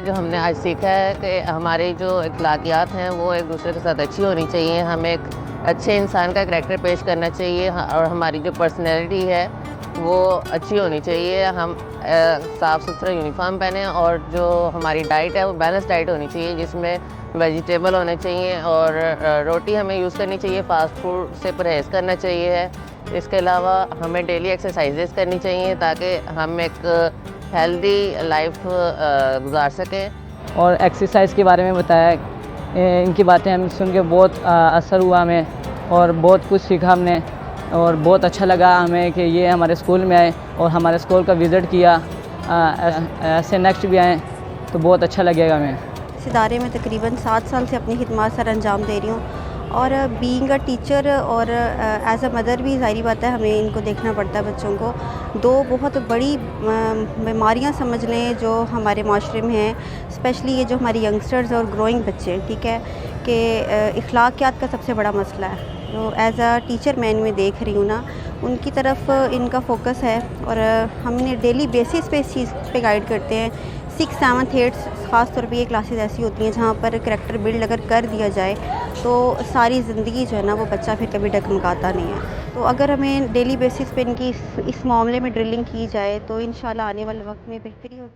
जो हमने आज सीखा है कि हमारी जो अखलाकियात हैं वो एक दूसरे के साथ अच्छी होनी चाहिए। हमें एक अच्छे इंसान का करैक्टर पेश करना चाहिए और हमारी जो पर्सनैलिटी है वो अच्छी होनी चाहिए। हम साफ़ सुथरा यूनिफॉर्म पहने और जो हमारी डाइट है वो बैलेंस डाइट होनी चाहिए, जिसमें वेजिटेबल होने चाहिए और रोटी हमें यूज़ करनी चाहिए। फ़ास्ट फूड से परहेज़ करना चाहिए। इसके अलावा हमें डेली एक्सरसाइजेस करनी चाहिए ताकि हम एक हेल्दी लाइफ गुजार सकें। और एक्सरसाइज के बारे में बताया, इनकी बातें हम सुन के बहुत असर हुआ हमें और बहुत कुछ सीखा हमने और बहुत अच्छा लगा हमें कि ये हमारे स्कूल में आए और हमारे स्कूल का विज़िट किया। ऐसे नेक्स्ट भी आएँ तो बहुत अच्छा लगेगा हमें। इस इदारे में तकरीबन 7 साल से अपनी खिदमत सर अंजाम दे रही हूँ और बीइंग अ टीचर और एज अ मदर भी ज़ाहिर बात है हमें इनको देखना पड़ता है बच्चों को। दो बहुत बड़ी बीमारियाँ समझ लें जो हमारे माशरे में हैं, स्पेशली ये जो हमारी यंगस्टर्स और ग्रोइंग बच्चे हैं, ठीक है, कि अखलाकियात का सबसे बड़ा मसला है। तो एज़ अ टीचर मैं इनमें देख रही हूँ ना, उनकी तरफ इनका फोकस है और हमने डेली बेसिस पे इस चीज़ पे गाइड करते हैं। 6, 7, 8 ख़ास तौर पे ये क्लासेस ऐसी होती हैं जहाँ पर करैक्टर बिल्ड अगर कर दिया जाए तो सारी ज़िंदगी जो है ना वो बच्चा फिर कभी डगमगाता नहीं है। तो अगर हमें डेली बेसिस पे इनकी इस मामले में ड्रिलिंग की जाए तो इंशाल्लाह आने वाले वक्त में बेहतरी हो।